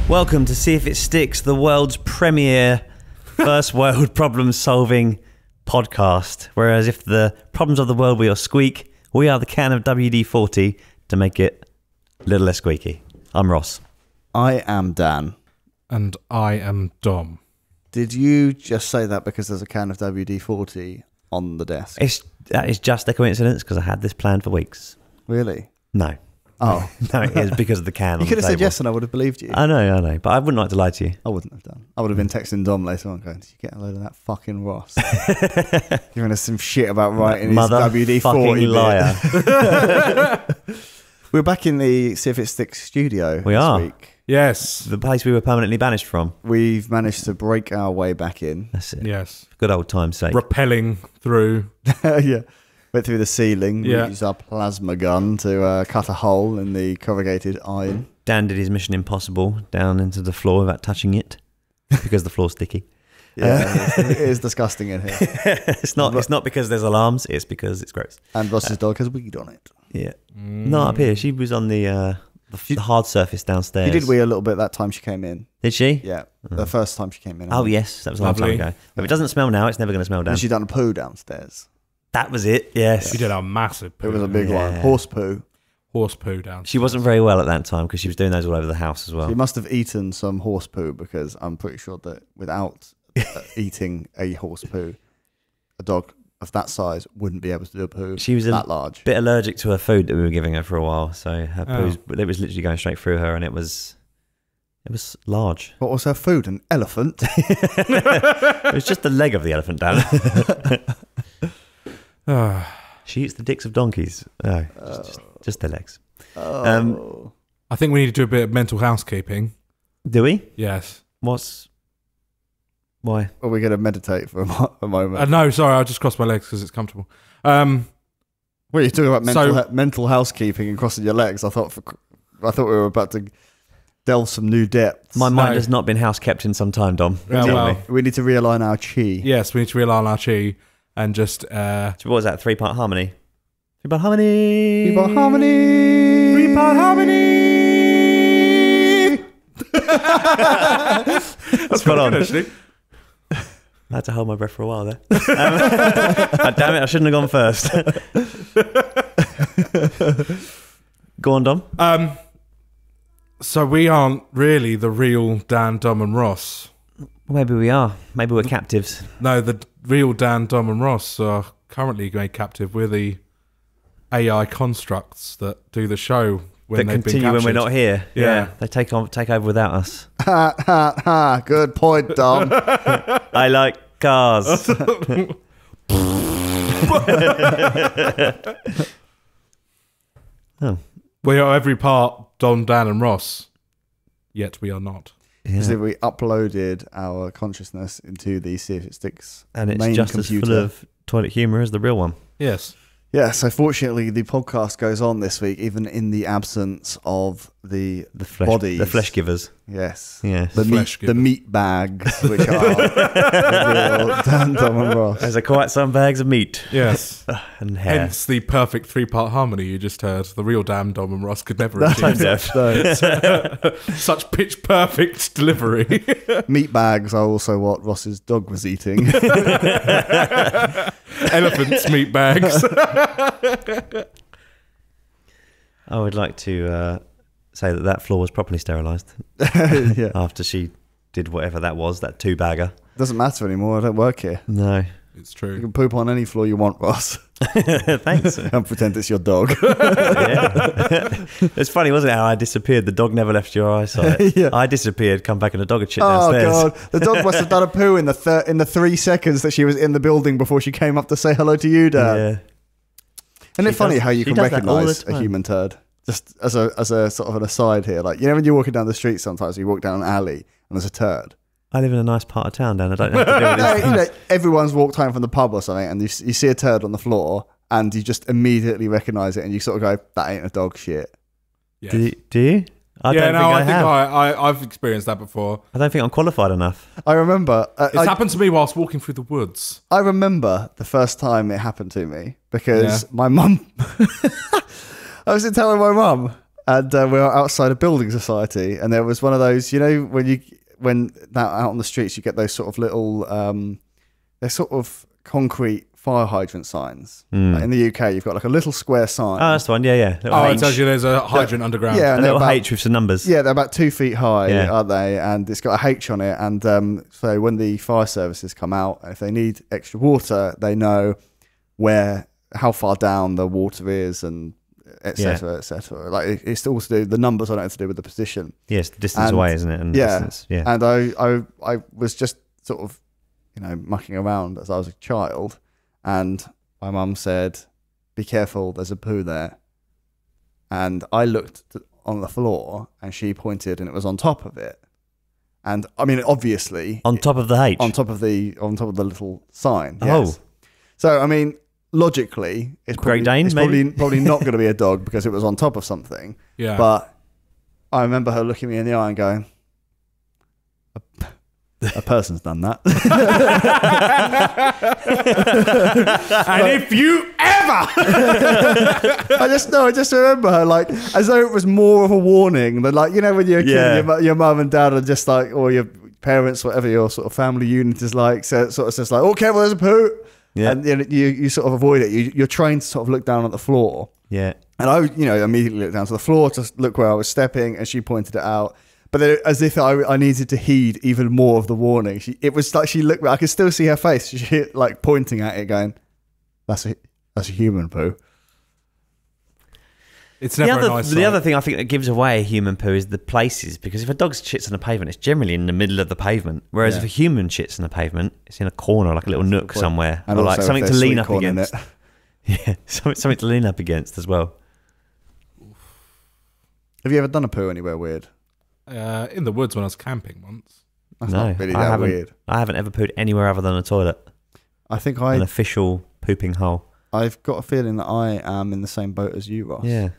Welcome to See If It Sticks, the world's premiere first world problem-solving podcast. Whereas if the problems of the world were your squeak, we are the can of WD-40 to make it a little less squeaky. I'm Ross. I am Dan. And I am Dom. Did you just say that because there's a can of WD-40 on the desk? That is just a coincidence because I had this planned for weeks. Really? No. Oh. No, it is because of the can. You could have said yes and I would have believed you. I know, but I wouldn't like to lie to you. I wouldn't have done. I would have been texting Dom later on going, did you get a load of that fucking Ross? Giving us some shit about writing his WD-40 liar. We're back in the See If It Sticks studio this week. Yes. The place we were permanently banished from. We've managed to break our way back in. That's it. Yes. For good old time's sake. Rappelling through. Yeah. Went through the ceiling. Yeah. We used our plasma gun to cut a hole in the corrugated iron. Dan did his Mission Impossible down into the floor without touching it because the floor's sticky. Yeah, it is disgusting in here. It's not because there's alarms, it's because it's gross. And Ross's dog has weed on it. Yeah. Not up here. She was on the hard surface downstairs. She did wee a little bit that time she came in. Did she? Yeah. The first time she came in. Oh, yes. That was a long time ago. If it doesn't smell now, it's never going to smell down. And she done a poo downstairs. That was it, yes. She did a massive poo. It was a big one. Horse poo. Horse poo down. She wasn't very well at that time because she was doing those all over the house as well. She must have eaten some horse poo because I'm pretty sure that without eating a horse poo, a dog of that size wouldn't be able to do a poo she was that large. Bit allergic to her food that we were giving her for a while, so her poo, it was literally going straight through her and it was large. What was her food? An elephant? It was just the leg of the elephant, Dan. She eats the dicks of donkeys. No, just their legs. Oh. I think we need to do a bit of mental housekeeping. Do we? Yes. Why? Are we going to meditate for a moment? No, sorry, I just crossed my legs because it's comfortable. What are you talking about? Mental housekeeping and crossing your legs? I thought we were about to delve some new depths. My mind has not been house kept in some time, Dom. We need to realign our chi. Yes, we need to realign our chi and just... what was that? 3-part harmony? 3-part harmony! 3-part harmony! 3-part harmony! That's spot on. Good, actually. I had to hold my breath for a while there. Damn it, I shouldn't have gone first. Go on, Dom. So we aren't really the real Dan, Dom and Ross. Maybe we are. Maybe we're captives. No, the real Dan, Dom and Ross are currently made captive. We're the AI constructs that do the show when they've been captured. When we're not here. Yeah. They take over without us. Ha, ha, ha. Good point, Dom. I like cars. Oh. We are every part Dom, Dan and Ross, yet we are not. Because if we uploaded our consciousness into the See If It Sticks and it's main just computer. as full of toilet humour as the real one. Yes. Yeah, so fortunately the podcast goes on this week, even in the absence of the flesh, bodies. The flesh givers. Yes. The meat bags, which are the real Dan, Dom and Ross. Those are quite some bags of meat. Yes. And hair. Hence the perfect 3-part harmony you just heard. The real Dan, Dom and Ross could never achieve such pitch perfect delivery. Meat bags are also what Ross's dog was eating. Elephants' meat bags. I would like to say that floor was properly sterilised after she did whatever that was, that 2-bagger. Doesn't matter anymore. I don't work here. No. It's true. You can poop on any floor you want, Ross. Thanks. And pretend it's your dog. It's funny, wasn't it, how I disappeared? The dog never left your eyesight. Yeah. I disappeared, come back and the dog had shit downstairs. Oh, God. The dog must have done a poo in the 3 seconds that she was in the building before she came up to say hello to you, Dad. Yeah. Isn't it funny how you can recognise a human turd? Just as a sort of an aside here. Like, you know when you're walking down the street sometimes, you walk down an alley and there's a turd. I live in a nice part of town, Dan. I don't have to do anything. You know, everyone's walked home from the pub or something and you see a turd on the floor and you just immediately recognise it and you sort of go, that ain't a dog shit. Yes. Do you? I think I've experienced that before. I don't think I'm qualified enough. I remember... it's happened to me whilst walking through the woods. I remember the first time it happened to me because my mum... I was telling my mum and we were outside a building society, and there was one of those, you know, when out on the streets you get those sort of little, they're sort of concrete fire hydrant signs. Like in the UK, you've got like a little square sign. Oh, that's the one. Yeah. It tells you there's a hydrant underground. Yeah, a little H with some numbers. Yeah, they're about 2 feet high, aren't they? And it's got a H on it. And so when the fire services come out, if they need extra water, they know how far down the water is, and etc. etc. Like it's all to do, the numbers on it to do with the position. Yes, the distance away, isn't it? And distance, and I was just sort of, you know, mucking around as I was a child, and my mum said, "Be careful, there's a poo there." And I looked on the floor, and she pointed, and it was on top of it. And I mean, obviously, on top of the H, on top of the little sign. Yes. Oh, so I mean, logically, it's Great probably, Dane, it's probably not going to be a dog because it was on top of something. Yeah. But I remember her looking me in the eye and going, "A person's done that." And if you ever, I just remember her like as though it was more of a warning than, like, you know, when you're a kid, your mum and dad are just like, or your parents, whatever your sort of family unit is like, so it sort of says like, "Oh, careful, there's a poo." Yeah. And you sort of avoid it. You're trained to sort of look down at the floor. Yeah. And I, you know, immediately looked down to the floor to look where I was stepping, and she pointed it out. But then, as if I needed to heed even more of the warning. It was like she looked. I could still see her face. She like pointing at it, going, "That's a human poo." It's never a nice sight. The other thing I think that gives away a human poo is the places, because if a dog shits on the pavement, it's generally in the middle of the pavement. Whereas if a human shits on the pavement, it's in a corner, like a little nook somewhere, and or like something to lean up against. Yeah, something to lean up against as well. Have you ever done a poo anywhere weird? In the woods when I was camping once. That's not really that weird. I haven't ever pooed anywhere other than a toilet. I think an official pooping hole. I've got a feeling that I am in the same boat as you, Ross. Yeah.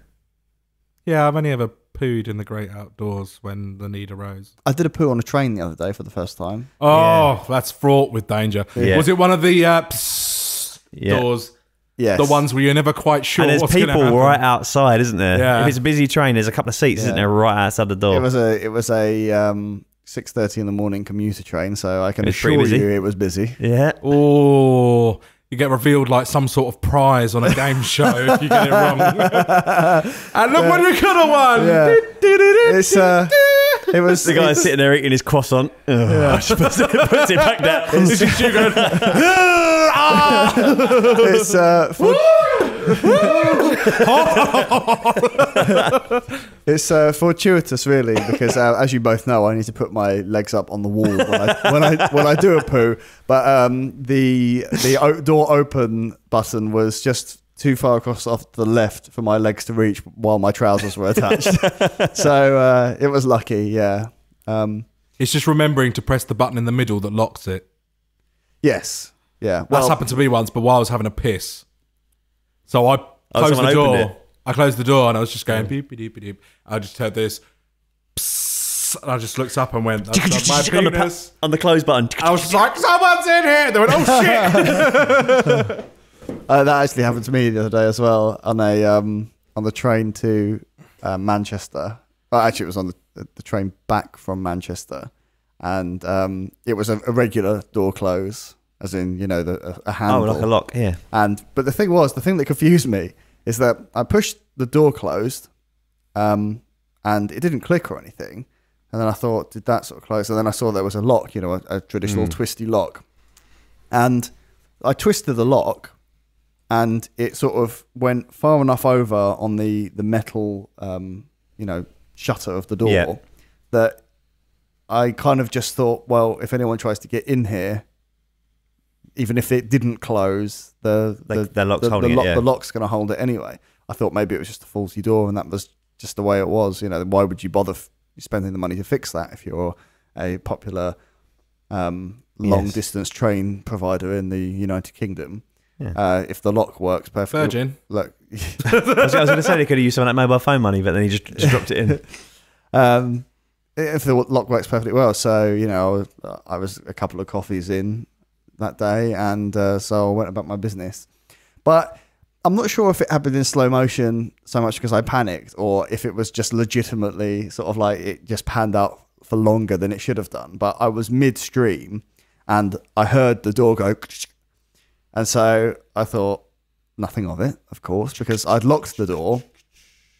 Yeah, I've only ever pooed in the great outdoors when the need arose. I did a poo on a train the other day for the first time. Oh, that's fraught with danger. Yeah. Was it one of the doors? Yes. The ones where you're never quite sure and there's what's people happen. right outside, isn't there? Yeah. If it's a busy train, there's a couple of seats, isn't there, right outside the door? It was a 6:30 in the morning commuter train, so I can assure you it was busy. Yeah. Oh, you get revealed like some sort of prize on a game show if you get it wrong. And look what you could have won. Yeah. It was the guy sitting there eating his croissant. Puts it back down. It's just you going, it's it's fortuitous, really, because as you both know, I need to put my legs up on the wall when I do a poo. But the door open button was just too far across off the left for my legs to reach while my trousers were attached. So it was lucky, yeah. it's just remembering to press the button in the middle that locks it. Yes, yeah. That's happened to me once, but while I was having a piss. So I closed the door. I closed the door and I was just going beep, beep, beep, beep. I just heard this psst, and I just looked up and went, "That's my penis." On the close button. I was just like, "Someone's in here." They went, "Oh shit." That actually happened to me the other day as well on the train to Manchester. Well, actually, it was on the train back from Manchester, and it was a regular door close, as in, you know, a handle. Oh, like a lock, yeah. But the thing that confused me is that I pushed the door closed, and it didn't click or anything. And then I thought, did that sort of close? And then I saw there was a lock, you know, a traditional twisty lock, and I twisted the lock. And it sort of went far enough over on the metal, you know, shutter of the door that I kind of just thought, well, if anyone tries to get in here, even if it didn't close, the lock's going to hold it anyway. I thought maybe it was just a faulty door, and that was just the way it was. You know, why would you bother spending the money to fix that if you're a popular long-distance train provider in the United Kingdom? Yeah. If the lock works perfectly. Virgin. Look, I was going to say they could have used some of that mobile phone money, but then he just dropped it in. If the lock works perfectly well. So, you know, I was a couple of coffees in that day, and so I went about my business. But I'm not sure if it happened in slow motion so much because I panicked, or if it was just legitimately sort of like it just panned out for longer than it should have done. But I was midstream and I heard the door go, and so I thought nothing of it, of course, because I'd locked the door,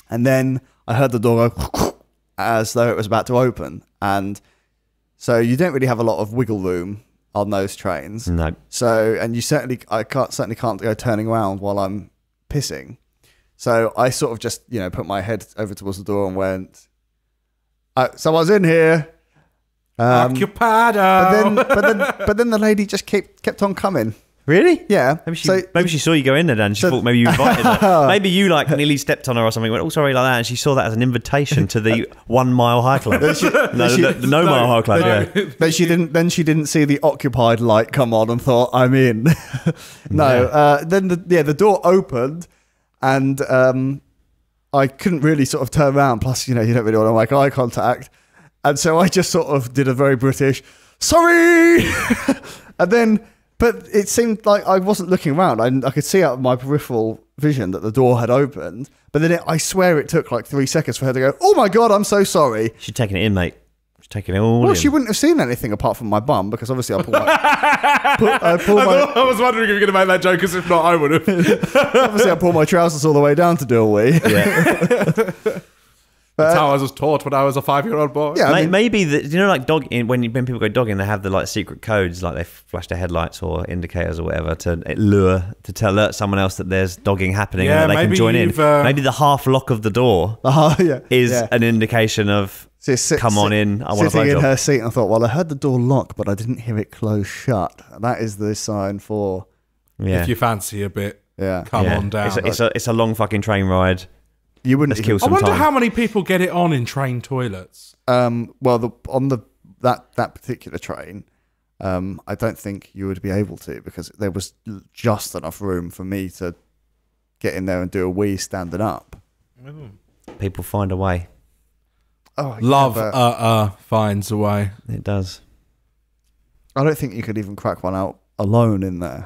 and then I heard the door go as though it was about to open, and so you don't really have a lot of wiggle room on those trains. No. So, and I certainly can't go turning around while I'm pissing. So I sort of just, put my head over towards the door and went, someone's in here. Occupado. But then the lady just kept on coming. Really? Yeah. Maybe she saw you go in there, Dan. She thought maybe you invited her. Maybe you nearly stepped on her or something. Went, oh, sorry, like that. And she saw that as an invitation to the 1 mile high club. No mile high club. Yeah. But she didn't see the occupied light come on and thought, I'm in. No. Then the door opened, and I couldn't really sort of turn around. Plus, you don't really want to make eye contact, and so I just sort of did a very British, sorry, and then. But it seemed like I wasn't looking around. I could see out of my peripheral vision that the door had opened. But then I swear it took like 3 seconds for her to go, oh my God, I'm so sorry. She's taking it in, mate. She's taking it all in. Well, she wouldn't have seen anything apart from my bum, because obviously I pulled my... I was wondering if you were going to make that joke, because if not, I would have. Obviously I pulled my trousers all the way down to do a wee. Yeah. That's how I was taught when I was a 5-year-old boy. Yeah, maybe like dogging, when people go dogging, they have the secret codes, like they flash their headlights or indicators or whatever to alert someone else that there's dogging happening and that they can join in. Maybe the half lock of the door is an indication of come on in. I want to sitting in her seat, and I thought, well, I heard the door lock, but I didn't hear it close shut. That is the sign for if you fancy a bit. Come on down. It's a long fucking train ride. You wouldn't kill some I wonder time. how many people get it on in train toilets. Well, on that particular train, I don't think you would be able to, because there was just enough room for me to get in there and do a wee standing up. People find a way. Oh, Love finds a way. It does. I don't think you could even crack one out alone in there.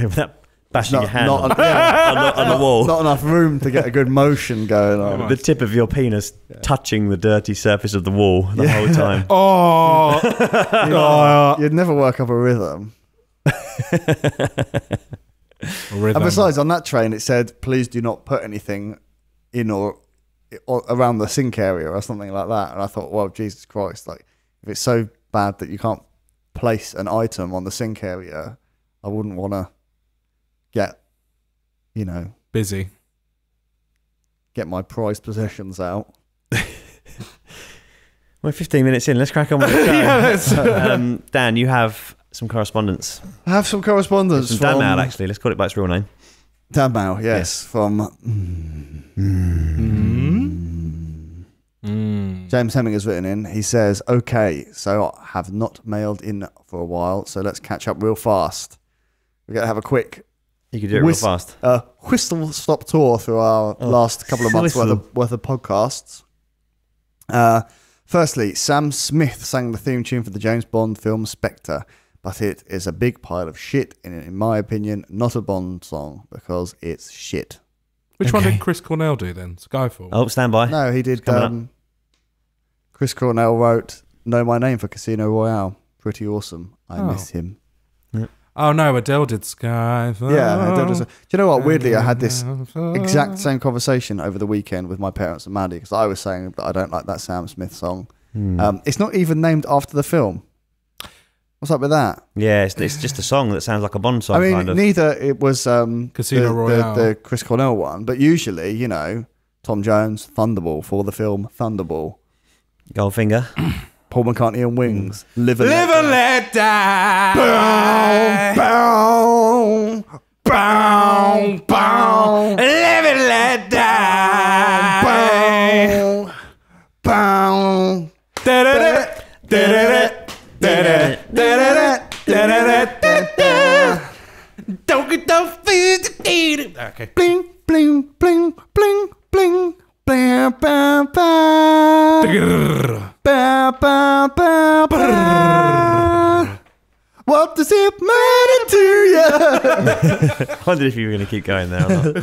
Without bashing your hand on the wall. Not enough room to get a good motion going on. The tip of your penis touching the dirty surface of the wall the whole time. You'd never work up a rhythm. And besides, on that train, it said, please do not put anything in or around the sink area or something like that. And I thought, well, Jesus Christ, if it's so bad that you can't place an item on the sink area, I wouldn't want to get busy, get my prized possessions out. We're 15 minutes in. Let's crack on with the show. Dan, you have some correspondence. I have some correspondence. Some Dan Mail, actually. Let's call it by its real name. Dan Mail, yes. From James Hemming has written in. He says, okay, so I have not mailed in for a while, so let's catch up real fast. We're going to have a quick... You can do it real fast. Whistle stop tour through our last couple of months worth of podcasts. Firstly, Sam Smith sang the theme tune for the James Bond film Spectre, but it is a big pile of shit, and in my opinion, not a Bond song, because it's shit. Which one did Chris Cornell do then? Skyfall? Oh, stand by. No, he did. Chris Cornell wrote Know My Name for Casino Royale. Pretty awesome. I miss him. Oh no, Adele did Skyfall. Yeah, Adele does. Do you know what? Weirdly, I had this exact same conversation over the weekend with my parents and Maddie, because I was saying that I don't like that Sam Smith song. It's not even named after the film. What's up with that? Yeah, it's just a song that sounds like a Bond song. I mean, neither it was Casino Royale, the Chris Cornell one, but usually, Tom Jones, Thunderball for the film Thunderball. Goldfinger. Paul McCartney and Wings. Live and Let Die. Bow, bow, bow. Live and let die. Bow, bow. Okay. Bling, bling, bling, bling, bling. Blah, blah, blah. Ba, ba, ba, ba. What does it matter to you? I wondered if you were going to keep going there or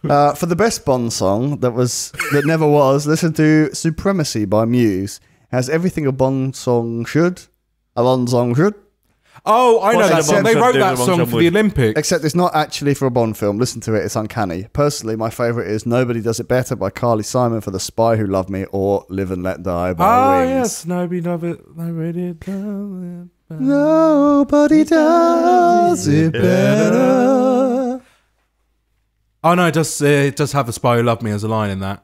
not. For the best Bond song that never was, listen to Supremacy by Muse. Has everything a Bond song should. A Bond song should. Oh, I know that song. They wrote that Bond song song for the Olympics. Except it's not actually for a Bond film. Listen to it, it's uncanny. Personally, my favourite is Nobody Does It Better by Carly Simon for The Spy Who Loved Me, or Live and Let Die by Wings. Yes, nobody does it. Nobody does it. Nobody does it better. Oh no, it does have The Spy Who Loved Me as a line in that.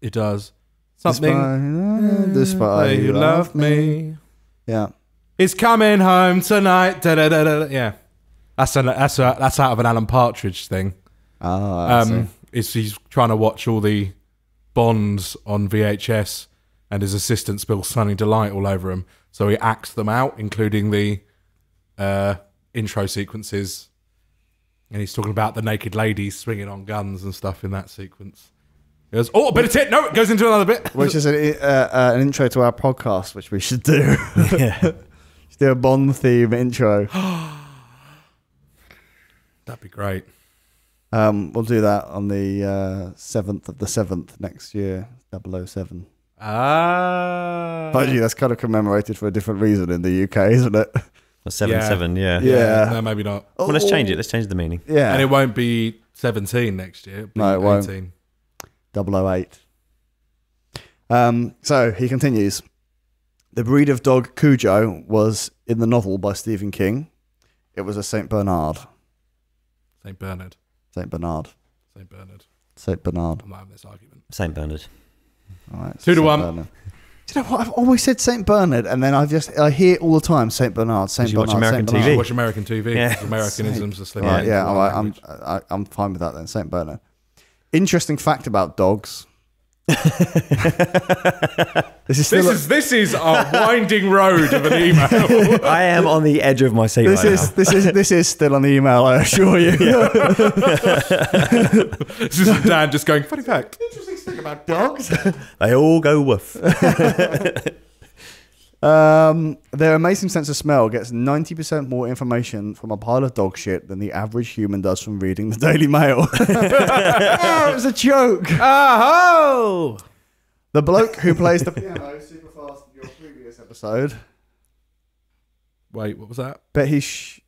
It does. Something. The Spy Who Loved Me. Yeah. It's coming home tonight. Da, da, da, da. Yeah. That's out of an Alan Partridge thing. He's trying to watch all the Bonds on VHS, and his assistant spills Sunny Delight all over him. So he acts them out, including the intro sequences. And he's talking about the naked ladies swinging on guns and stuff in that sequence. He goes, oh, a bit of tit. No, it goes into another bit. Which is an intro to our podcast, which we should do. Yeah. Do a Bond theme intro. That'd be great. We'll do that on the 7th of the 7th next year, 007. Mind you, that's kind of commemorated for a different reason in the UK, isn't it? 7-7, yeah. Yeah. No, maybe not. Well, let's change it. Let's change the meaning. Yeah. And it won't be 17 next year. No, it won't. 18. 008. So he continues. The breed of dog Cujo was in the novel by Stephen King. It was a Saint Bernard. St. Bernard. Saint Bernard. St. Bernard. Saint Bernard. I'm not having this argument. Saint Bernard. All right, 2-1. Bernard. Do you know what? I've always said Saint Bernard, and then I hear it all the time. Saint Bernard. Saint You watch Bernard. American Saint TV. Bernard. Watch American TV. Yeah. Americanisms are slipping. Right, yeah, into all our right, language. I'm fine with that then. Saint Bernard. Interesting fact about dogs. This is a winding road of an email. I am on the edge of my seat right now. This is still on the email, I assure you. This is Dan just going, funny fact. Interesting thing about dogs. They all go woof. Their amazing sense of smell gets 90% more information from a pile of dog shit than the average human does from reading the Daily Mail. Oh, it was a joke. Oh! The bloke who plays the piano super fast in your previous episode. Wait, what was that? Bet he's...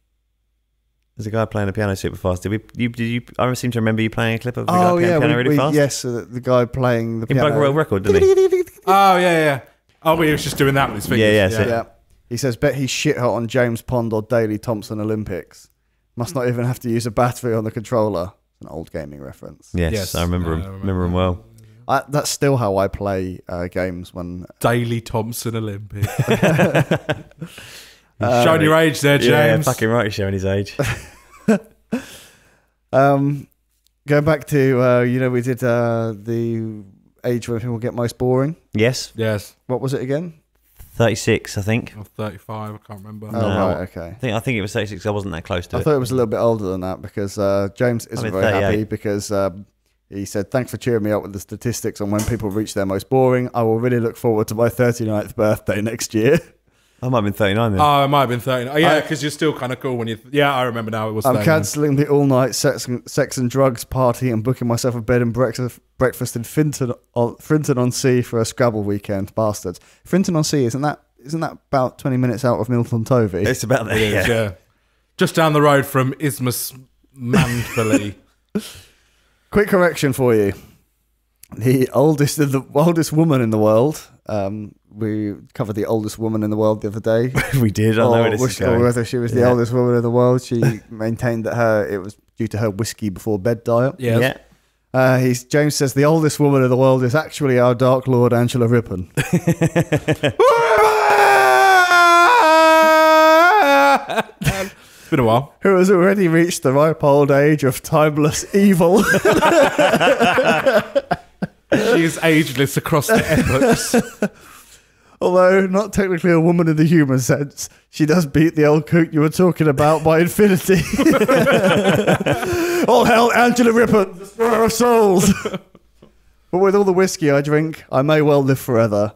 There's a guy playing the piano super fast. Did you? I seem to remember you playing a clip of the guy playing the piano really fast. Yes, the guy playing the He piano. broke a world record, didn't he? Oh, yeah. Oh, but he was just doing that with his fingers. Yeah. He says, bet he's shit hot on James Pond or Daley Thompson Olympics. Must not even have to use a battery on the controller. It's an old gaming reference. Yes, I remember him. Remember him well. That's still how I play games when... Daley Thompson Olympics. Showing your age there, James. Yeah, fucking right, he's showing his age. Going back to, we did the age when people get most boring. Yes. What was it again? 36, I think. Or 35, I can't remember. Oh, No. right, okay. I think it was 36. I wasn't that close to I it. thought it was a little bit older than that because James isn't very 38. happy because he said, thanks for cheering me up with the statistics on when people reach their most boring. I will really look forward to my 39th birthday next year. I might have been 39 then. Oh, it might have been 30. Oh, yeah, because you're still kind of cool when you... Yeah, I remember now. It was 39. I'm cancelling the all-night sex and drugs party and booking myself a bed and breakfast in Frinton-on-Sea for a Scrabble weekend. Bastards. Frinton-on-Sea, isn't that about 20 minutes out of Milton Tovey? It's about there. Yeah. Just down the road from Isthmus Manfully. Quick correction for you. The oldest woman in the world. We covered the oldest woman in the world the other day. We did. I know where this is going. Or whether she was the oldest woman in the world. She maintained that it was due to her whiskey before bed diet. Yes. Yeah. James says the oldest woman in the world is actually our Dark Lord Angela Rippon. It's been a while. Who has already reached the ripe old age of timeless evil. She is ageless across the epochs. Although not technically a woman in the human sense, she does beat the old coot you were talking about by infinity. All hell, Angela Rippon, destroyer of souls. But with all the whiskey I drink, I may well live forever.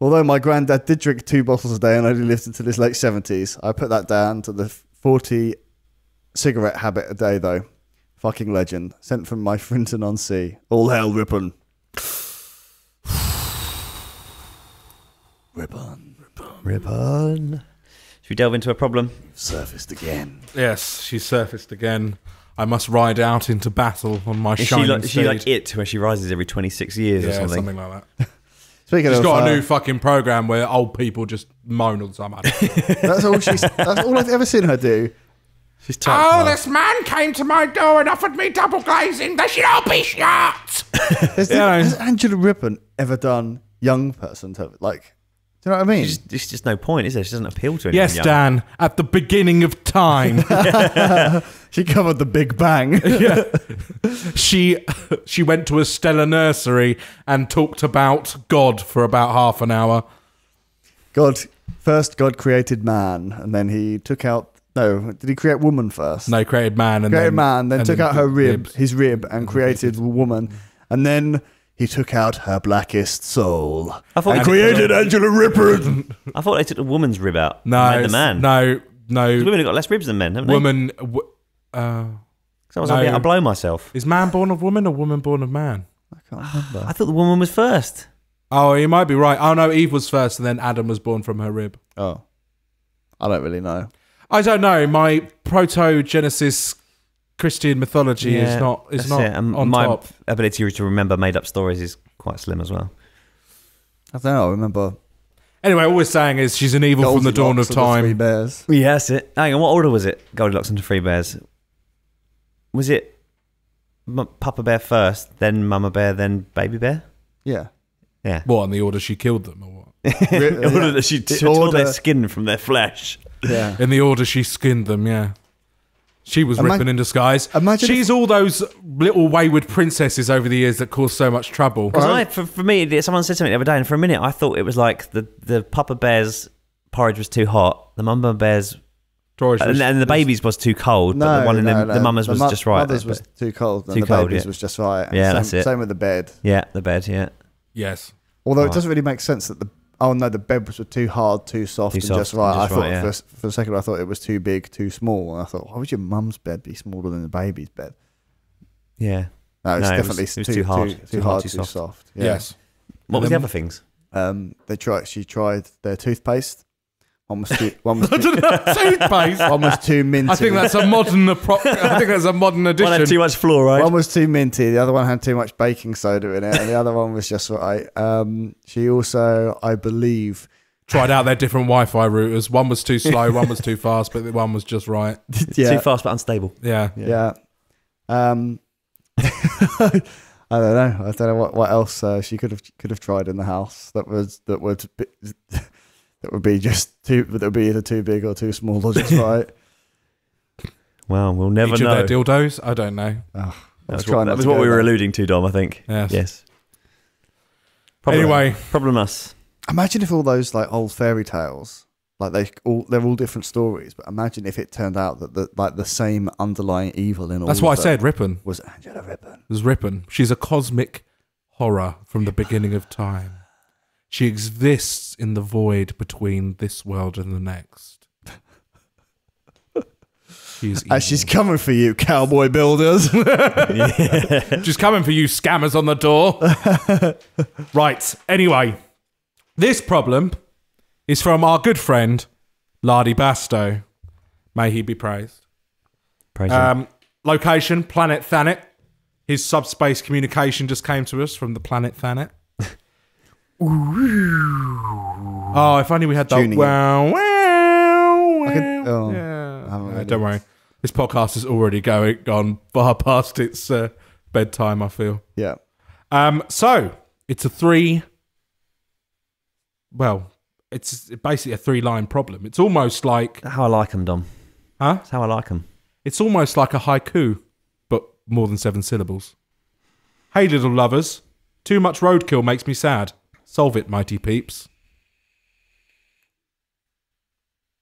Although my granddad did drink 2 bottles a day and only lived until his late 70s, I put that down to the 40 cigarette habit a day, though. Fucking legend. Sent from my Frinton-on-Sea. All hail Rippon. Rippon. Should we delve into a problem? Surfaced again. Yes, she's surfaced again. I must ride out into battle on my shining steed. Is she like It, where she rises every 26 years or something? Something like that. She's got a new fucking program where old people just moan all the time. That's all I've ever seen her do. She's this man came to my door and offered me double glazing. They should all be shot. Has Angela Rippon ever done young person? Like, do you know what I mean? There's just no point, is there? She doesn't appeal to anyone. Yes, young. Dan. At the beginning of time, She covered the Big Bang. yeah, she went to a stellar nursery and talked about God for about half an hour. God created man, and then he took out. No, did he create woman first? No, created man. Then took out her rib, his rib, and created woman. And then he took out her blackest soul. And created Angela Rippon. I thought they took the woman's rib out. No, and made the man. No. 'Cause women have got less ribs than men, haven't they? Woman. I was like, I'll blow myself. Is man born of woman or woman born of man? I can't remember. I thought the woman was first. Oh, you might be right. Oh no, Eve was first, and then Adam was born from her rib. Oh, I don't really know. I don't know. My proto-Genesis Christian mythology is not on my top. ability to remember made-up stories is quite slim as well. I don't know. I remember. Anyway, all we're saying is she's an evil from the dawn of Goldilocks and the Three time. Bears. Yeah, that's it. Hang on, what order was it? Goldilocks and the Three Bears. Was it Papa Bear first, then Mama Bear, then Baby Bear? Yeah. Yeah. What, in the order she killed them, or what? In order that she tore their skin from their flesh. Yeah. In the order she skinned them, yeah. She was Rippon in disguise. She's all those little wayward princesses over the years that caused so much trouble. Because for me, someone said something the other day, and for a minute I thought it was like the Papa Bear's porridge was too hot, the Mama Bear's and the baby's was too cold, but the one in the mama's was just right. The mother's was too cold, and the baby's was just right. And Yeah, that's it. Same with the bed. Yeah, the bed, yeah. Yes. Although it doesn't really make sense that the bed was too hard, too soft, and just right. I thought for a second I thought it was too big, too small, and I thought, why would your mum's bed be smaller than the baby's bed? Yeah. No, it's definitely it was too hard, too soft. Yeah. Yes. What was the other things? She tried their toothpaste. One was too toothpaste. One was too minty. I think that's a modern addition. One had too much fluoride. One was too minty. The other one had too much baking soda in it, and the other one was just right. She also, I believe, tried out their different Wi-Fi routers. One was too slow, one was too fast, but the one was just right. Yeah. Too fast but unstable. Yeah. I don't know what else she could have tried in the house that would be either too big or too small or just right. Well, we'll never Each know. of their dildos? I don't know. That was what we were alluding to, Dom, I think. Yes. Anyway. Problem us. Imagine if all those like old fairy tales, like they're all different stories, but imagine if it turned out that the same underlying evil in all That's of why I them said Rippon. was Angela Rippon. It was Rippon. She's a cosmic horror from the beginning of time. She exists in the void between this world and the next. She's coming for you, cowboy builders. She's coming for you, scammers on the door. Right. Anyway, this problem is from our good friend, Lardy Basto. May he be praised. Praise him. Location, Planet Thanet. His subspace communication just came to us from the Planet Thanet. Oh, if only we had that. Don't worry. This podcast is already gone far past its bedtime, I feel. Yeah. So it's it's basically a 3-line problem. It's almost like... How I like them, Dom. Huh? That's how I like them. It's almost like a haiku, but more than 7 syllables. Hey, little lovers. Too much roadkill makes me sad. Solve it, mighty peeps.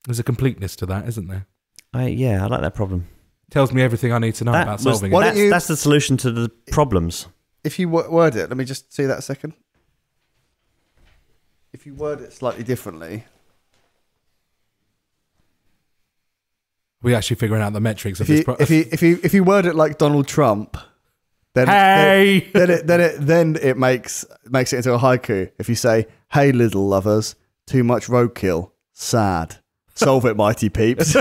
There's a completeness to that, isn't there? I like that problem. Tells me everything I need to know about solving it. That's the solution to the problems. If you word it, let me just see that a second. if you word it slightly differently. We actually figuring out the metrics of If you word it like Donald Trump, then then it makes it into a haiku. If you say, "Hey, little lovers, too much roadkill, sad. Solve it, mighty peeps."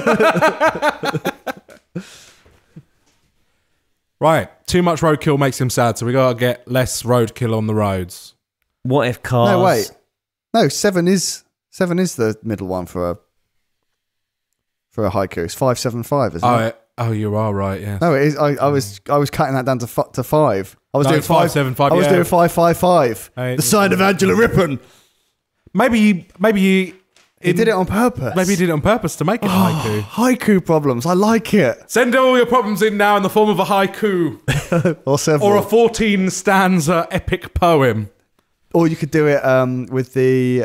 Right, too much roadkill makes him sad, so we gotta get less roadkill on the roads. What if cars? No, wait. No, 7 is the middle one for a haiku. It's 575, isn't it? Oh, you are right. Yeah. No, it is. I was cutting that down to 5. I was doing 575. I was doing 555. The sign of Angela Rippon. Maybe He did it on purpose. Maybe he did it on purpose to make it haiku. Haiku problems. I like it. Send all your problems in now in the form of a haiku. Or several. Or a 14-stanza epic poem. Or you could do it with the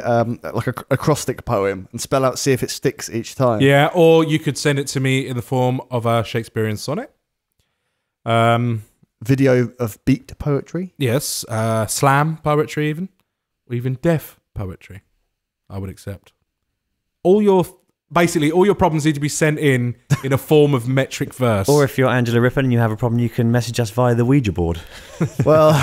like a acrostic poem and spell out, see if it sticks each time. Yeah, or you could send it to me in the form of a Shakespearean sonnet. Video of beat poetry. Yes, slam poetry even. Or even deaf poetry. I would accept. All your problems need to be sent in a form of metric verse. Or if you're Angela Rippon and you have a problem, you can message us via the Ouija board. Well,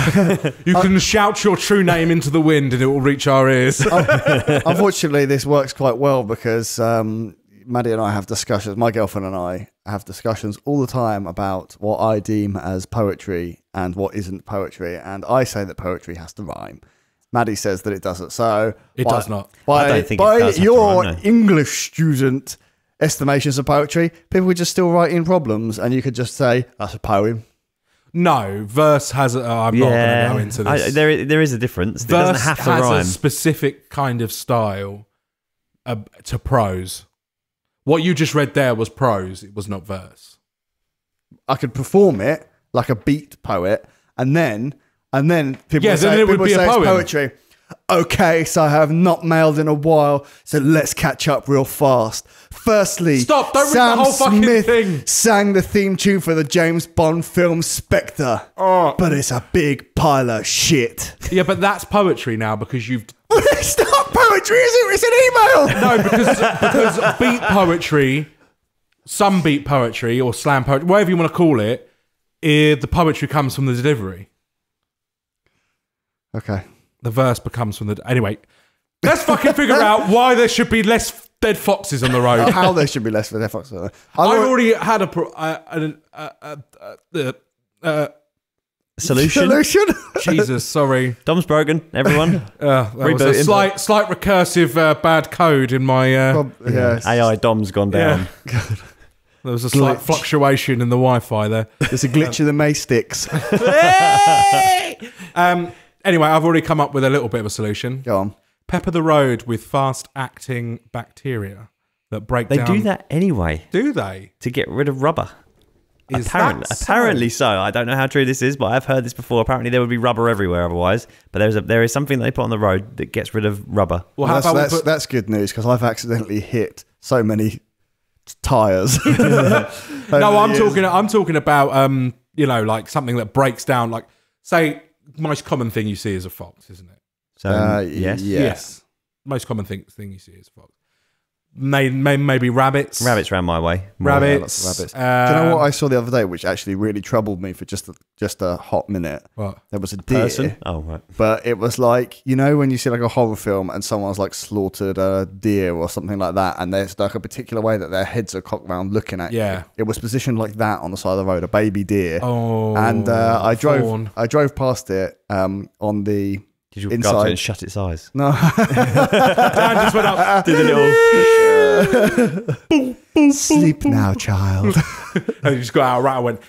you can shout your true name into the wind and it will reach our ears. Unfortunately, this works quite well because Maddie and I have discussions. My girlfriend and I have discussions all the time about what I deem as poetry and what isn't poetry. And I say that poetry has to rhyme. Maddie says that it doesn't. So it does not. I don't think it by does your have to rhyme, no. English student estimations of poetry, people would just still write in problems, and you could just say that's a poem. No, verse has. I'm not going to go into this. There is a difference. Verse it doesn't have to has rhyme. a specific kind of style to prose. What you just read there was prose. It was not verse. I could perform it like a beat poet, and then people Yeah, would then say, it would be a it's poem. poetry. Okay, so I have not mailed in a while, so let's catch up real fast. Firstly, Stop, don't read Sam the whole fucking Smith thing. sang the theme tune for the James Bond film Spectre. Oh. But it's a big pile of shit. Yeah, but that's poetry now because you've... It's not poetry, is it? It's an email. No, because beat poetry, some beat poetry or slam poetry, whatever you want to call it, the poetry comes from the delivery. Okay. The verse becomes from the... Anyway, let's fucking figure out why there should be less dead foxes on the road. How there should be less for their fox. I've already had Solution? Jesus, sorry. Dom's broken, everyone. That was a slight recursive bad code in my... Yes. AI Dom's gone down. Yeah. There was a slight fluctuation in the Wi-Fi there. There's a glitch in the May sticks. Anyway, I've already come up with a little bit of a solution. Go on. Pepper the road with fast-acting bacteria that break down... They do that anyway. Do they? To get rid of rubber. Is Apparently so. I don't know how true this is, but I've heard this before. Apparently there would be rubber everywhere otherwise. But there is something that they put on the road that gets rid of rubber. Well, how about that's good news because I've accidentally hit so many tires. No, I'm talking about like something that breaks down. Like, say, most common thing you see is a fox, isn't it? So yes. Yeah. Most common thing you see is a fox. Maybe rabbits. Rabbits ran my way. Rabbits. Rabbits. Do you know what I saw the other day, which actually really troubled me for just a hot minute? What? There was a deer. Person? Oh, right. But it was like, you know, when you see like a horror film and someone's like slaughtered a deer or something like that, and there's like a particular way that their heads are cocked round looking at you. It was positioned like that on the side of the road, a baby deer. Oh, and I drove past it on the. Did you inside. go up to it and shut its eyes? No. Dan just went up. Did a little... Sleep now, child. And you just got out right and went...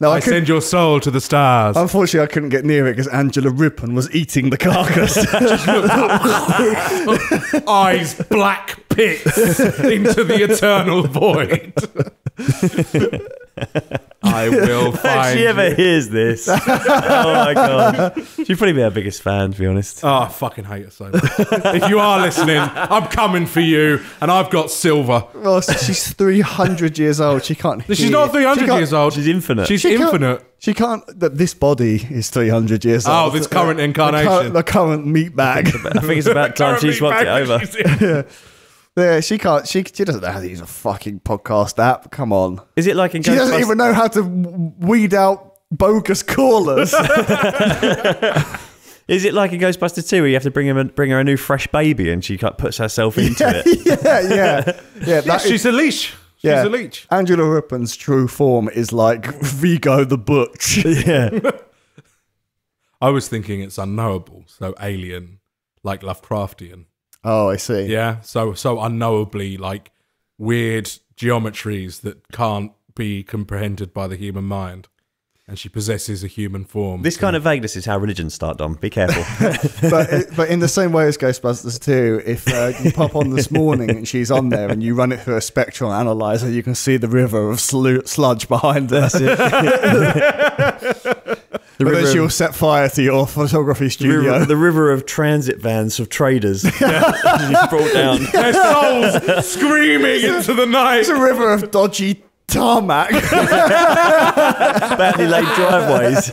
No, I send your soul to the stars. Unfortunately, I couldn't get near it because Angela Rippon was eating the carcass. Eyes black pits into the eternal void. I will find If she ever hears this, oh my god, she'd probably be our biggest fan, to be honest. Oh, I fucking hate her so much. If you are listening, I'm coming for you, and I've got silver. Well, she's 300 years old. She can't hear. She's not 300 years old. She's infinite. She's She can't- infinite. She can't. This body is 300 years old. Oh, this current incarnation. The current meat bag. I think it's about time she swapped it over. Yeah, she can't. She doesn't know how to use a fucking podcast app. Come on. Is it like in She doesn't even know how to weed out bogus callers. Is it like in Ghostbusters 2 where you have to bring her a new fresh baby and she puts herself into it? Yeah. She's a leash. She's a leech. Angela Rippon's true form is like Vigo the Butch. Yeah. I was thinking it's unknowable, so alien, like Lovecraftian. Oh, I see. Yeah, so unknowably like weird geometries that can't be comprehended by the human mind. And she possesses a human form. This kind of vagueness is how religions start, Dom. Be careful. But in the same way as Ghostbusters 2, if you pop on This Morning and she's on there and you run it through a spectral analyzer, you can see the river of sludge behind her. But then she'll set fire to your photography studio. The river of transit vans of traders. Brought down. Their souls screaming into the night. It's a river of dodgy tarmac. Badly laid driveways.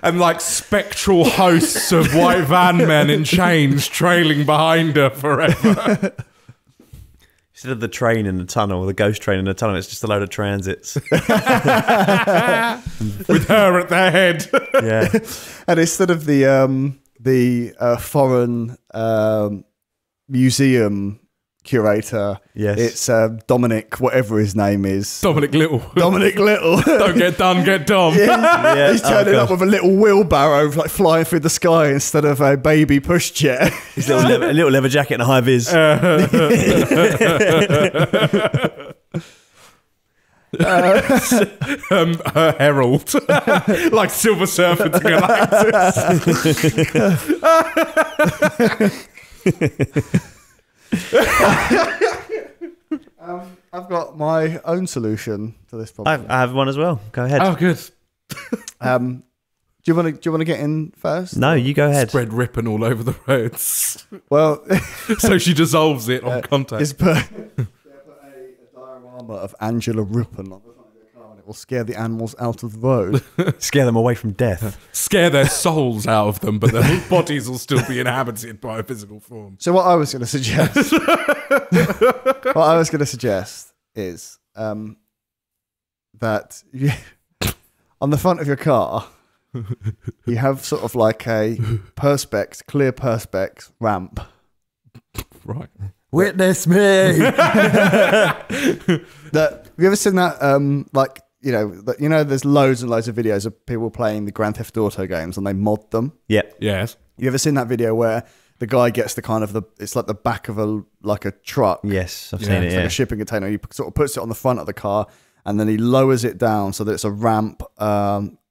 And like spectral hosts of white van men in chains trailing behind her forever. Instead of the train in the tunnel, the ghost train in the tunnel, it's just a load of transits. With her at their head. Yeah. And instead of the foreign museum curator, Yes. it's Dominic, whatever his name is. Dominic Little. Dominic Little. Don't get done, get Dom. Yeah. He's turning Oh, up with a little wheelbarrow like flying through the sky instead of a baby pushchair. His little leather jacket and a high vis. Her herald. Like Silver Surfer to Galactus. I've got my own solution to this problem. I have one as well. Go ahead. Oh, good. Do you want to get in first? No, you go ahead. Spread Rippon all over the roads. Well, So she dissolves it on contact. it's put a diorama of Angela Rippon on the front of your car, and it will scare the animals out of the road. Scare them away from death. Scare their souls out of them, but their bodies will still be inhabited by a physical form. So what I was going to suggest, is that on the front of your car, you have sort of like a clear perspex ramp. Right. Witness me. Have you ever seen that? There's loads and loads of videos of people playing the Grand Theft Auto games and they mod them. Yep. Yes. You ever seen that video where the guy gets it's like the back of a truck. Yes, I've Yeah, seen it. It's Yeah. like a shipping container. He sort of puts it on the front of the car and then he lowers it down so that it's a ramp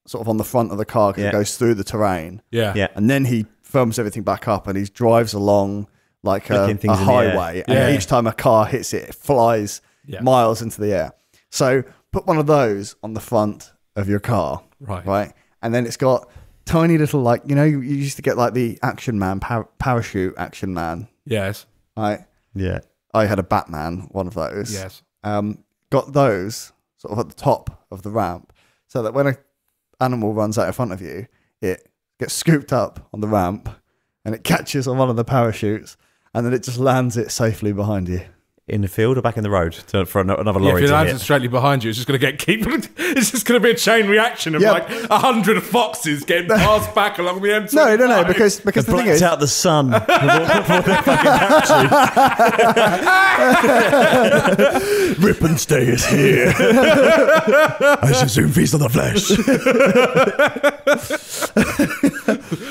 sort of on the front of the car because it goes through the terrain. Yeah. Yeah. And then he firms everything back up and he drives along like a Flicking things in the highway. And Yeah. each time a car hits it, it flies miles into the air. So put one of those on the front of your car. Right. And then it's got tiny little, you used to get like the Action Man, parachute Action Man. Yes. Right. Yeah. I had a Batman, one of those. Yes. Got those sort of at the top of the ramp so that when an animal runs out in front of you, it gets scooped up on the ramp and it catches on one of the parachutes and then it just lands it safely behind you. In the field or back in the road for another Yeah, lorry if it to lands hit. straightly behind you, it's just going to it's just going to be a chain reaction of like 100 foxes getting passed back along the M25. No, because the thing Blacked is, out the sun. Rippon Stay is here. I shall soon feast on the flesh.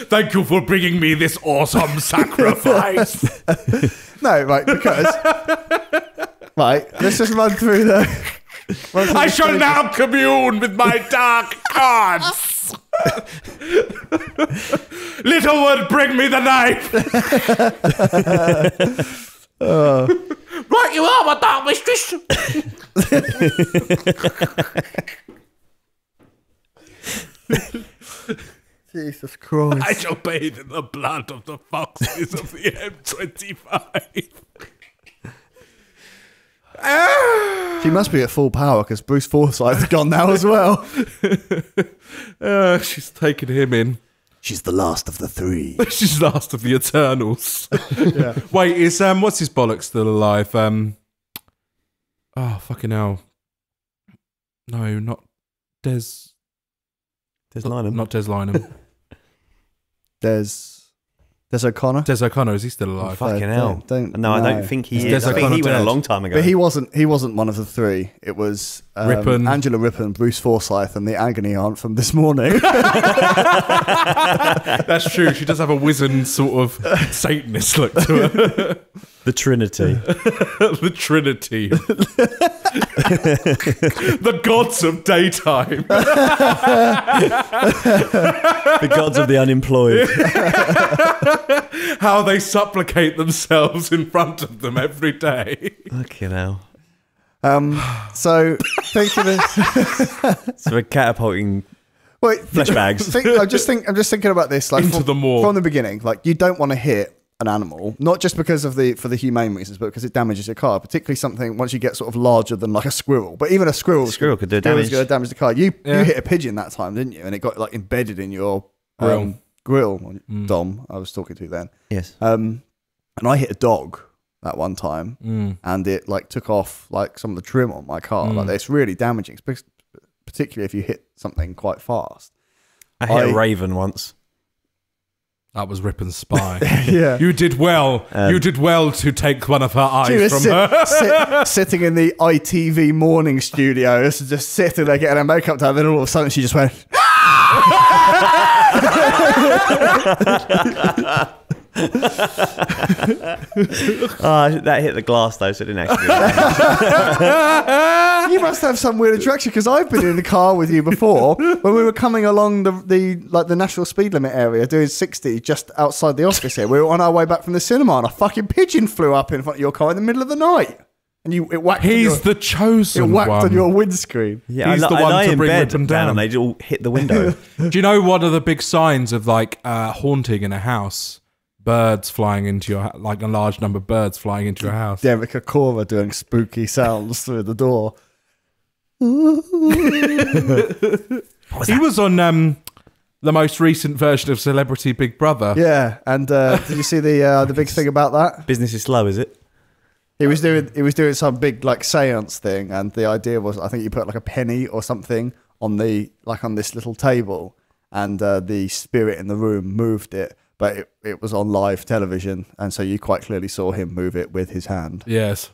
Thank you for bringing me this awesome sacrifice. No, right, because let's just run through the. I shall now commune with my dark gods. Littlewood, bring me the knife. Right, you are my dark mistress. Jesus Christ. I shall bathe in the blood of the foxes of the M25. She must be at full power because Bruce Forsyth's gone now as well. She's taken him in. She's the last of the three. She's last of the Eternals. Yeah. Wait, is what's his bollocks still alive? Oh fucking hell! No, not Des. Des Lynam. Not Des Lynam. Des O'Connor. Des O'Connor, is he still alive? Fucking hell! No, I don't think he is. I think he went a long time ago. But he wasn't one of the three. It was Rippon. Angela Rippon, Bruce Forsyth, and the agony aunt from this morning. That's true. She does have a wizened sort of Satanist look to her. The Trinity. The Trinity. The gods of daytime. The gods of the unemployed. How they supplicate themselves in front of them every day. Fucking hell. So thinking of So we're catapulting flesh bags. I'm just thinking about this, like Into the maw. from the beginning. Like, you don't want to hit an animal, not just because of for the humane reasons, but because it damages your car. Particularly something once you get sort of larger than like a squirrel. But even a squirrel could do damage. Could damage the car. You hit a pigeon that time, didn't you? And it got like embedded in your grill. Dom, I was talking to then. Yes. And I hit a dog that one time, and it like took off like some of the trim on my car. Like, it's really damaging, particularly if you hit something quite fast. I hit a raven once. That was Rippon's spy. Yeah. You did well. You did well to take one of her eyes from her. Sitting in the ITV morning studio, just sitting there getting her makeup done, and then all of a sudden she just went... That hit the glass though, so it didn't actually. You must have some weird attraction, because I've been in the car with you before when we were coming along the national speed limit area doing 60 just outside the office here. We were on our way back from the cinema, and a fucking pigeon flew up in front of your car in the middle of the night, and it whacked. He's the chosen one. It whacked one. on your windscreen. Yeah, He's the one to bring Rippon down. And they all hit the window. Do you know one of the big signs of like haunting in a house? Birds flying into your like a large number of birds flying into your house. Derek Akora doing spooky sounds through the door. He was on the most recent version of Celebrity Big Brother. Yeah, and did you see the big thing about that? Business is slow, is it? He was doing some big like seance thing, and the idea was, I think you put like a penny or something on this little table, and the spirit in the room moved it, but it was on live television, and so you quite clearly saw him move it with his hand. Yes.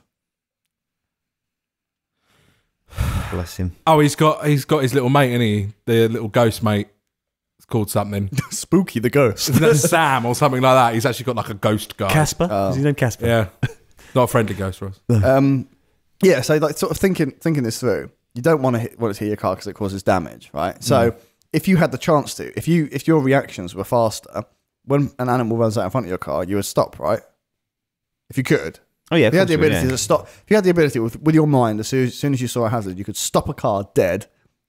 Bless him. Oh, he's got his little mate, isn't he? The little ghost mate. It's called something. Spooky the ghost. Isn't that Sam or something like that? He's actually got like a ghost guy. Casper? Is his name Casper? Yeah. Not a friendly ghost for us. Yeah, so like sort of thinking this through, you don't want to hit your car because it causes damage, right? So if you had the chance to, if your reactions were faster, when an animal runs out in front of your car, you would stop, right? If you could. Oh yeah, if you had the ability to stop. If you had the ability with your mind, as soon as you saw a hazard, you could stop a car dead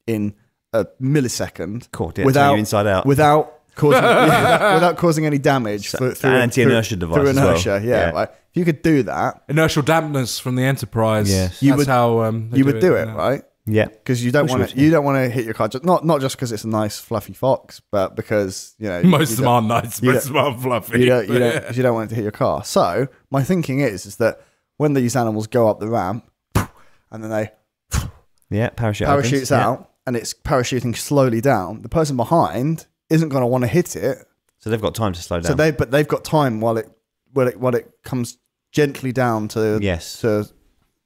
in a millisecond. Cool, without you inside out. Without causing any damage through anti-inertia device. Through inertia, well. yeah. Right? If you could do that, inertial dampness from the Enterprise. Yes, you that's would. How you would do it, right? Yeah, because you don't want to. You don't want to hit your car. Not just because it's a nice fluffy fox, but because most of them are nice, most of them are fluffy. You don't want it to hit your car. So my thinking is that when these animals go up the ramp, and then they parachutes out, and it's parachuting slowly down, the person behind isn't going to want to hit it. So they've got time to slow down. So they've got time while it comes gently down to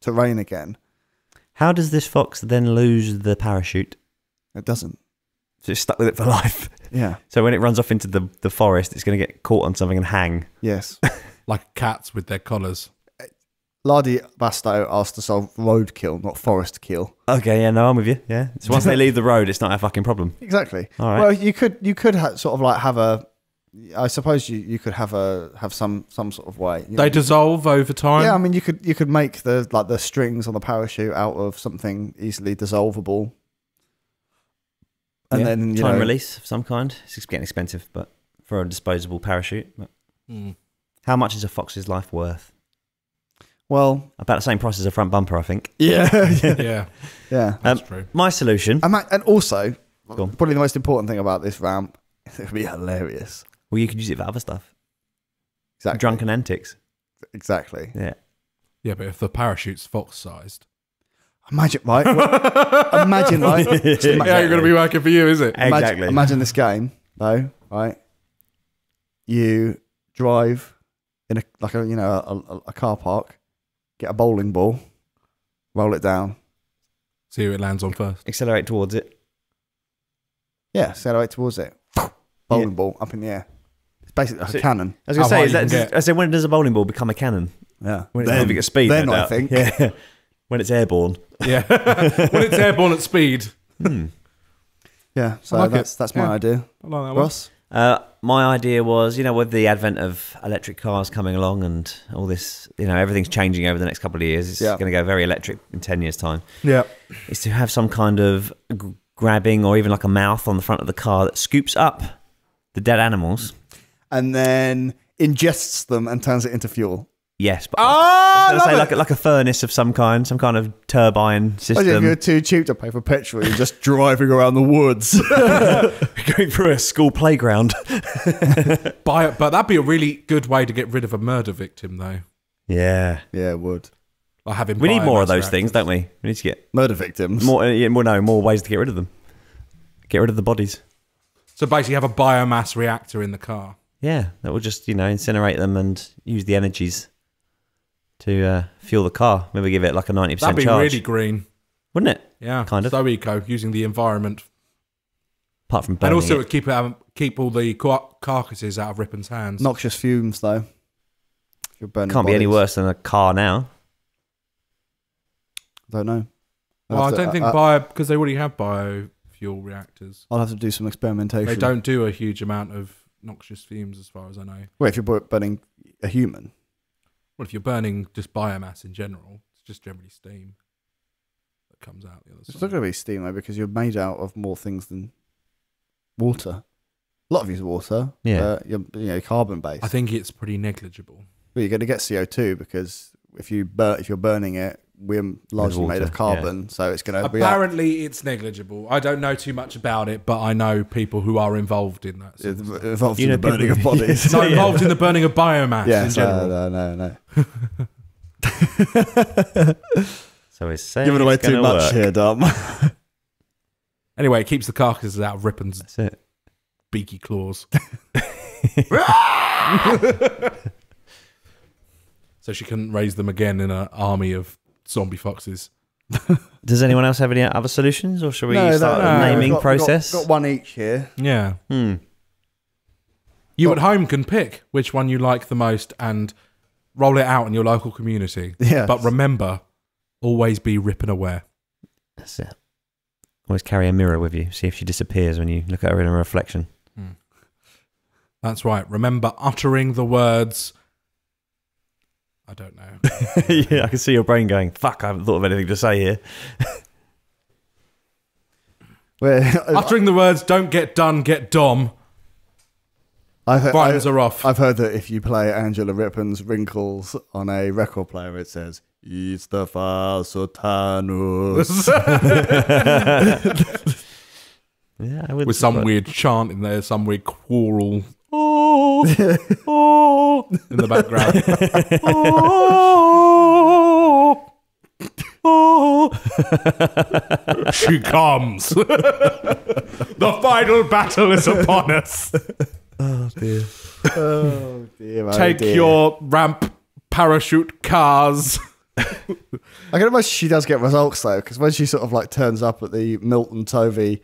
rain again. How does this fox then lose the parachute? It doesn't. So it's stuck with it for life. Yeah. So when it runs off into the forest, it's going to get caught on something and hang. Yes. Like cats with their collars. Lardy Basto asked to solve roadkill, not forest kill. Okay, yeah, no, I'm with you. Yeah. So once they leave the road, it's not a fucking problem. Exactly. All right. Well, you could sort of like have a I suppose you could have some sort of way. They dissolve over time. Yeah, I mean, you could make the strings on the parachute out of something easily dissolvable, and then time release of some kind. It's getting expensive, but for a disposable parachute. But how much is a fox's life worth? Well, about the same price as a front bumper, I think. Yeah, yeah. That's true. My solution, and also probably the most important thing about this ramp, it would be hilarious. Well, you could use it for other stuff. Exactly. Drunken antics. Exactly. Yeah. Yeah, but if the parachute's fox-sized. Imagine, right? Imagine, right? It ain't going to be working for you, is it? Exactly. Imagine this game, though, right? You drive in a car park, get a bowling ball, roll it down. See who it lands on first. Accelerate towards it. Yeah, accelerate towards it. Bowling ball up in the air. It's basically like a cannon. I was going to say, I said, when does a bowling ball become a cannon? Yeah. When it's moving at speed, then no I doubt. think. Yeah. When it's airborne. Yeah. When it's airborne at speed. Yeah, so like that's my idea. I like that one. Ross? My idea was, with the advent of electric cars coming along and all this, everything's changing over the next couple of years. It's going to go very electric in 10 years' time. Yeah. Is to have some kind of grabbing or even like a mouth on the front of the car that scoops up the dead animals. And then ingests them and turns it into fuel. Yes. But I was going to say like a furnace of some kind of turbine system. If you're too cheap to pay for petrol, you're just driving around the woods. Going through a school playground. But that'd be a really good way to get rid of a murder victim, though. Yeah. Yeah, it would. Like having we need more of those reactors. things, don't we? We need to get murder victims. More ways to get rid of them. Get rid of the bodies. So basically have a biomass reactor in the car. Yeah, that will just, incinerate them and use the energies to fuel the car. Maybe give it like a 90% That'd be charge. really green. Wouldn't it? Yeah. Kind of. So eco, using the environment. Apart from burning And also it. it would keep all the carcasses out of Rippon's hands. Noxious fumes, though. If you're burning Can't be any bodies. worse than a car now. Don't know. Well, I don't think because they already have biofuel reactors. I'll have to do some experimentation. They don't do a huge amount of noxious fumes, as far as I know. Well, if you're burning a human. Well, if you're burning just biomass in general, it's just generally steam that comes out the other It's side. not going to be steam, though, because you're made out of more things than water. A lot of you's water. Yeah. You're carbon-based. I think it's pretty negligible. Well, you're going to get CO2 because if you're burning it, we're largely made of carbon, so it's going to Apparently, it's negligible. I don't know too much about it, but I know people who are involved in that. Sort of stuff. Involved in the burning of bodies. Not involved in the burning of biomass Yeah, in general. no. So it's saying Giving away it's too gonna much work. here, Dom. Anyway, it keeps the carcasses out of Rippon's That's it. beaky claws. So she couldn't raise them again in an army of zombie foxes. Does anyone else have any other solutions, or shall we start no. a naming We've process? got one each here. Yeah. Hmm. You at home can pick which one you like the most and roll it out in your local community. Yes. But remember, always be Rippon aware. That's it. Always carry a mirror with you. See if she disappears when you look at her in a reflection. That's right. Remember uttering the words... I don't know. Yeah, I can see your brain going, fuck, I haven't thought of anything to say here. Uttering the words, don't get done, get dom. Rhymes are off. I've heard that if you play Angela Rippon's Wrinkles on a record player, it says, "It's the Sotanus." Yeah, I would. With some weird chant in there, some weird choral. Oh, oh, in the background. Oh, oh. She comes. The final battle is upon us. Oh dear. Oh dear. Take your ramp parachute cars. I can imagine she does get results though, because when she sort of like turns up at the Milton Tovey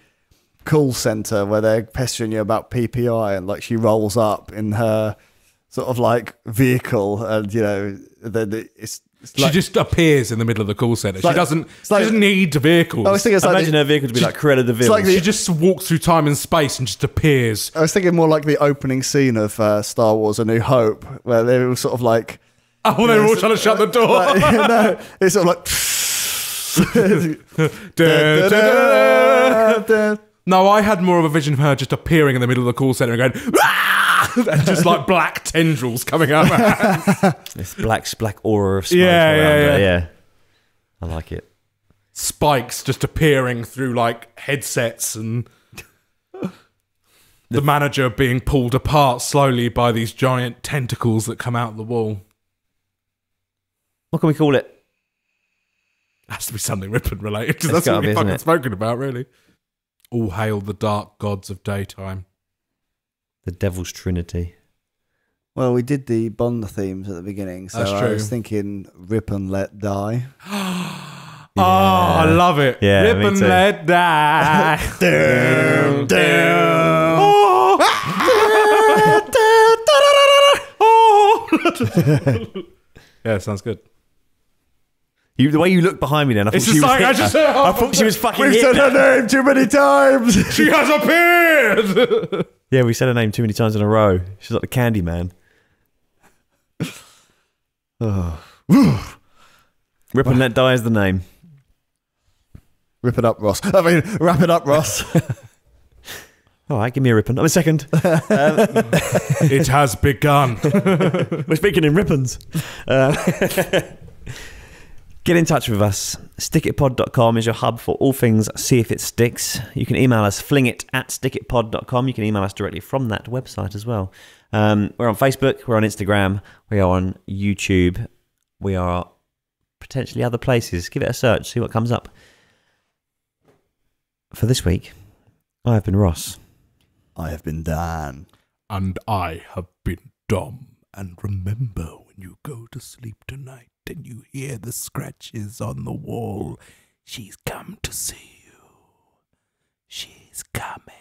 call center where they're pestering you about PPI, and like she rolls up in her sort of like vehicle, and then it's She just appears in the middle of the call centre. She doesn't need vehicles. I was thinking, Imagine her vehicle to be like Cruella de Vil. She just walks through time and space and just appears. I was thinking more like the opening scene of Star Wars: A New Hope, where they were sort of like, oh, they were all trying to shut the door. No, it's sort of like. No, I had more of a vision of her just appearing in the middle of the call centre and going, "Rah!" and just like black tendrils coming out of her hands. This black aura of smoke around her. Yeah. I like it. Spikes just appearing through like headsets and the manager being pulled apart slowly by these giant tentacles that come out of the wall. What can we call it? It has to be something Rippon related because that's what we've fucking spoken about, really. All hail the dark gods of daytime. The Devil's Trinity. Well, we did the Bond themes at the beginning, so That's true. I was thinking Rippon Let Die. Oh, I love it. Yeah, Rippon Let Die. Down, down. Yeah, sounds good. The way you looked behind me then, I thought It's she just was like, hit. I thought she was fucking We've hit. said her name too many times. She has appeared. Yeah, we said her name too many times in a row. She's like the Candy Man. Rippon Let Die is the name. Rip it up, Ross. I mean, wrap it up, Ross. All right, give me a rippon. I'm a second. It has begun. We're speaking in rippons. Get in touch with us. Stickitpod.com is your hub for all things See If It Sticks. You can email us, flingit@stickitpod.com. You can email us directly from that website as well. We're on Facebook. We're on Instagram. We are on YouTube. We are potentially other places. Give it a search. See what comes up. For this week, I have been Ross. I have been Dan. And I have been Dom. And remember, when you go to sleep tonight and you hear the scratches on the wall, she's come to see you. She's coming.